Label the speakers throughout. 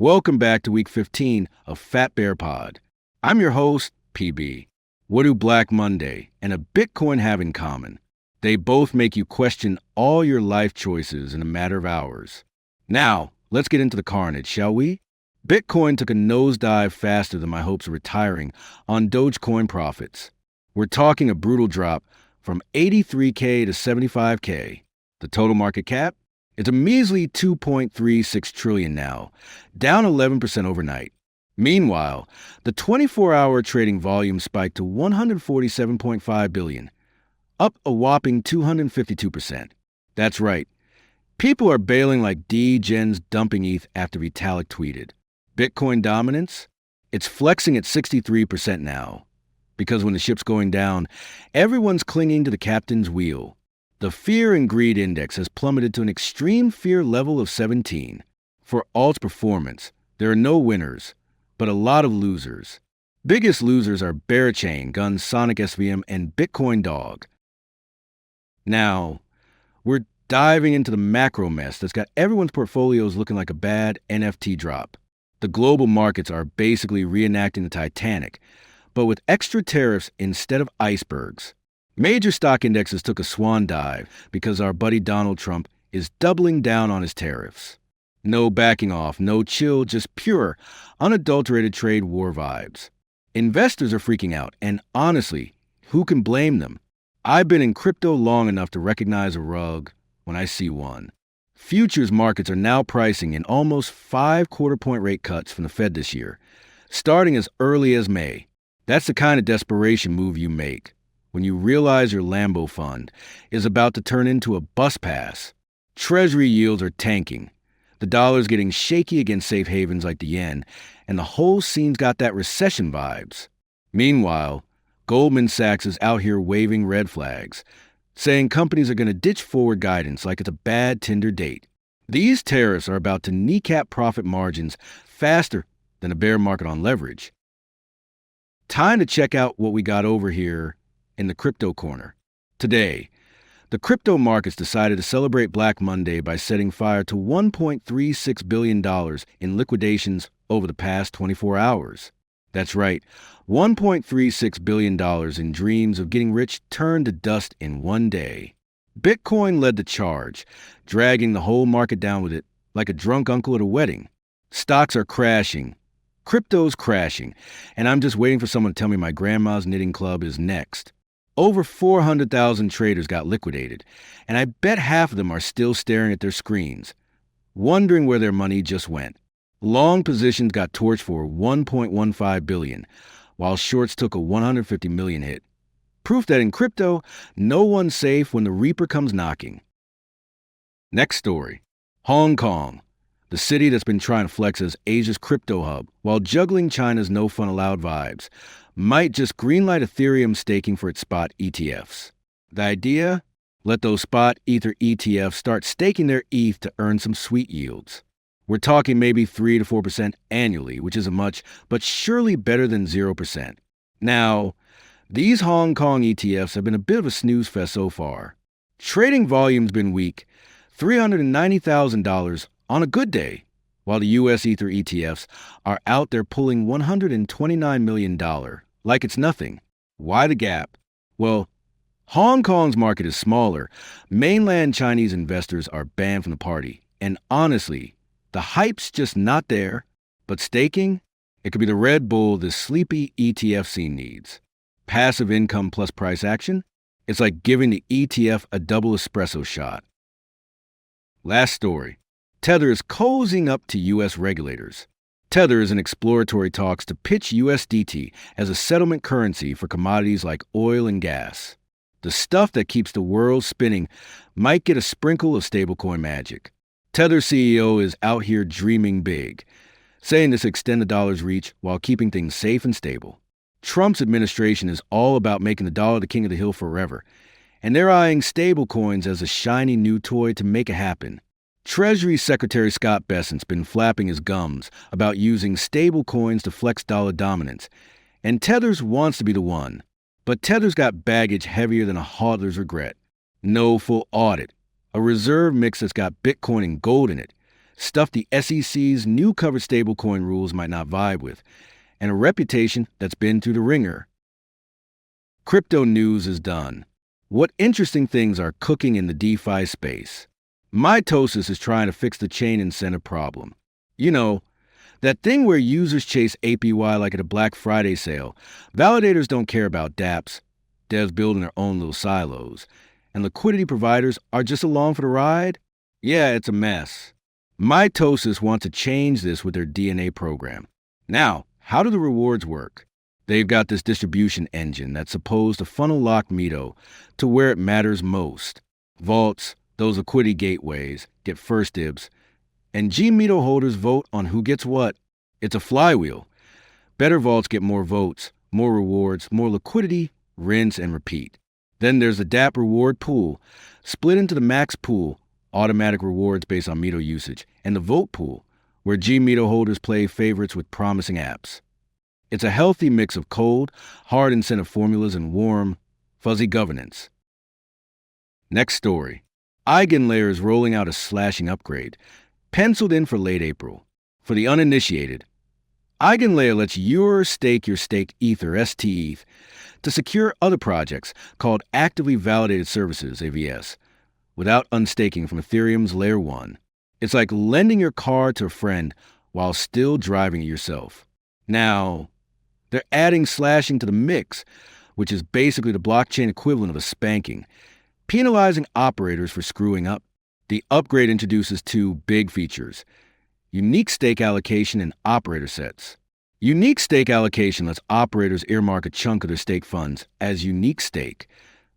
Speaker 1: Welcome back to week 15 of PhatBear Pod. I'm your host, PB. What do Black Monday and a Bitcoin have in common? They both make you question all your life choices in a matter of hours. Now, let's get into the carnage, shall we? Bitcoin took a nosedive faster than my hopes of retiring on Dogecoin profits. We're talking a brutal drop from 83K to 75K. The total market cap? It's a measly 2.36 trillion now, down 11% overnight. Meanwhile, the 24-hour trading volume spiked to 147.5 billion, up a whopping 252%. That's right. People are bailing like Gens dumping ETH after Vitalik tweeted. Bitcoin dominance? It's flexing at 63% now. Because when the ship's going down, everyone's clinging to the captain's wheel. The fear and greed index has plummeted to an extreme fear level of 17. For alt's performance, there are no winners, but a lot of losers. Biggest losers are Bearchain, Gun, Sonic SVM, and Bitcoin Dog. Now, we're diving into the macro mess that's got everyone's portfolios looking like a bad NFT drop. The global markets are basically reenacting the Titanic, but with extra tariffs instead of icebergs. Major stock indexes took a swan dive because our buddy Donald Trump is doubling down on his tariffs. No backing off, no chill, just pure, unadulterated trade war vibes. Investors are freaking out, and honestly, who can blame them? I've been in crypto long enough to recognize a rug when I see one. Futures markets are now pricing in almost 5 quarter-point rate cuts from the Fed this year, starting as early as May. That's the kind of desperation move you make when you realize your Lambo fund is about to turn into a bus pass. Treasury yields are tanking. The dollar's getting shaky against safe havens like the yen, and the whole scene's got that recession vibes. Meanwhile, Goldman Sachs is out here waving red flags, saying companies are going to ditch forward guidance like it's a bad Tinder date. These tariffs are about to kneecap profit margins faster than a bear market on leverage. Time to check out what we got over here in the crypto corner. Today, the crypto markets decided to celebrate Black Monday by setting fire to $1.36 billion in liquidations over the past 24 hours. That's right, $1.36 billion in dreams of getting rich turned to dust in one day. Bitcoin led the charge, dragging the whole market down with it like a drunk uncle at a wedding. Stocks are crashing. Crypto's crashing, and I'm just waiting for someone to tell me my grandma's knitting club is next. Over 400,000 traders got liquidated, and I bet half of them are still staring at their screens, wondering where their money just went. Long positions got torched for $1.15 billion, while shorts took a $150 million hit. Proof that in crypto, no one's safe when the reaper comes knocking. Next story. Hong Kong, the city that's been trying to flex as Asia's crypto hub while juggling China's no fun allowed vibes, might just greenlight Ethereum staking for its spot ETFs. The idea? Let those spot Ether ETFs start staking their ETH to earn some sweet yields. We're talking maybe 3 to 4% annually, which isn't much, but surely better than 0%. Now, these Hong Kong ETFs have been a bit of a snooze fest so far. Trading volume's been weak, $390,000 on a good day, while the US Ether ETFs are out there pulling $129 million like it's nothing. Why the gap? Well, Hong Kong's market is smaller. Mainland Chinese investors are banned from the party. And honestly, the hype's just not there. But staking? It could be the Red Bull this sleepy ETF scene needs. Passive income plus price action? It's like giving the ETF a double espresso shot. Last story. Tether is cozying up to U.S. regulators. Tether is in exploratory talks to pitch USDT as a settlement currency for commodities like oil and gas. The stuff that keeps the world spinning might get a sprinkle of stablecoin magic. Tether CEO is out here dreaming big, saying this extend the dollar's reach while keeping things safe and stable. Trump's administration is all about making the dollar the king of the hill forever, and they're eyeing stablecoins as a shiny new toy to make it happen. Treasury Secretary Scott Bessent's been flapping his gums about using stablecoins to flex dollar dominance, and Tether's wants to be the one. But Tether's got baggage heavier than a hodler's regret. No full audit, a reserve mix that's got Bitcoin and gold in it, stuff the SEC's new covered stablecoin rules might not vibe with, and a reputation that's been through the ringer. Crypto news is done. What interesting things are cooking in the DeFi space? Mitosis is trying to fix the chain incentive problem. You know, that thing where users chase APY like at a Black Friday sale. Validators don't care about dApps, devs building their own little silos, and liquidity providers are just along for the ride? Yeah, it's a mess. Mitosis wants to change this with their DNA program. Now, how do the rewards work? They've got this distribution engine that's supposed to funnel lock Mito to where it matters most. Vaults, those liquidity gateways, get first dibs, and G-Mito holders vote on who gets what. It's a flywheel. Better vaults get more votes, more rewards, more liquidity, rinse and repeat. Then there's the dApp reward pool, split into the max pool, automatic rewards based on Mito usage, and the vote pool, where G-Mito holders play favorites with promising apps. It's a healthy mix of cold, hard incentive formulas and warm, fuzzy governance. Next story. EigenLayer is rolling out a slashing upgrade, penciled in for late April. For the uninitiated, EigenLayer lets you stake your staked Ether, STETH, to secure other projects called Actively Validated Services, AVS, without unstaking from Ethereum's Layer 1. It's like lending your car to a friend while still driving it yourself. Now, they're adding slashing to the mix, which is basically the blockchain equivalent of a spanking, penalizing operators for screwing up. The upgrade introduces two big features: unique stake allocation and operator sets. Unique stake allocation lets operators earmark a chunk of their stake funds as unique stake,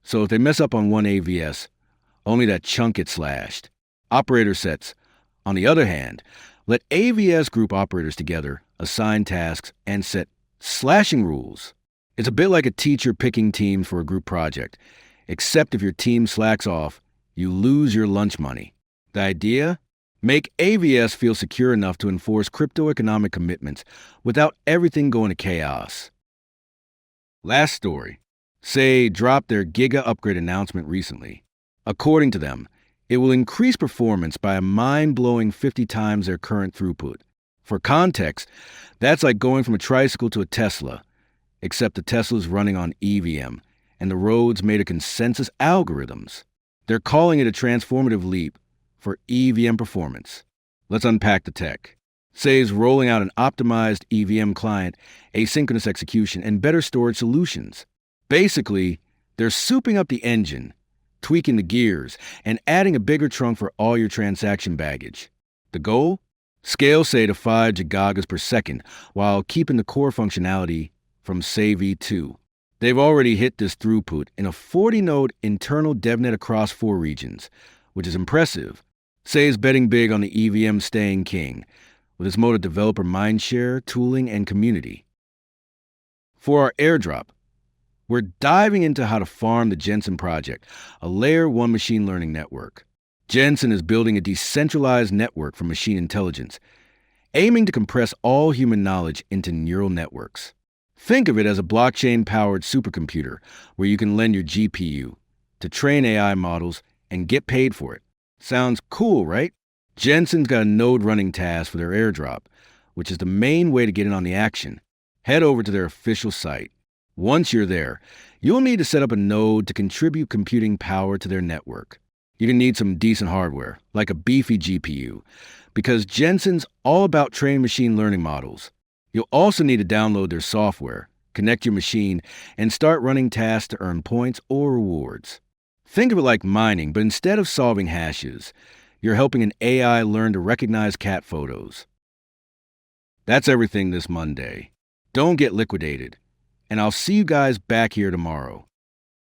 Speaker 1: so if they mess up on one AVS, only that chunk gets slashed. Operator sets, on the other hand, let AVS group operators together, assign tasks, and set slashing rules. It's a bit like a teacher picking teams for a group project, except if your team slacks off, you lose your lunch money. The idea? Make AVS feel secure enough to enforce crypto-economic commitments without everything going to chaos. Last story. Say dropped their Giga upgrade announcement recently. According to them, it will increase performance by a mind-blowing 50 times their current throughput. For context, that's like going from a tricycle to a Tesla, except the Tesla's running on EVM, and the roads made of consensus algorithms. They're calling it a transformative leap for EVM performance. Let's unpack the tech. Say's rolling out an optimized EVM client, asynchronous execution, and better storage solutions. Basically, they're souping up the engine, tweaking the gears, and adding a bigger trunk for all your transaction baggage. The goal? Scale Say to 5 gigagas per second while keeping the core functionality from Say v2. They've already hit this throughput in a 40-node internal DevNet across 4 regions, which is impressive. Say is betting big on the EVM staying king, with its mode of developer mindshare, tooling, and community. For our airdrop, we're diving into how to farm the Gensyn project, a Layer 1 machine learning network. Gensyn is building a decentralized network for machine intelligence, aiming to compress all human knowledge into neural networks. Think of it as a blockchain-powered supercomputer where you can lend your GPU to train AI models and get paid for it. Sounds cool, right? Gensyn's got a node running task for their airdrop, which is the main way to get in on the action. Head over to their official site. Once you're there, you'll need to set up a node to contribute computing power to their network. You're going to need some decent hardware, like a beefy GPU, because Gensyn's all about training machine learning models. You'll also need to download their software, connect your machine, and start running tasks to earn points or rewards. Think of it like mining, but instead of solving hashes, you're helping an AI learn to recognize cat photos. That's everything this Monday. Don't get liquidated, and I'll see you guys back here tomorrow.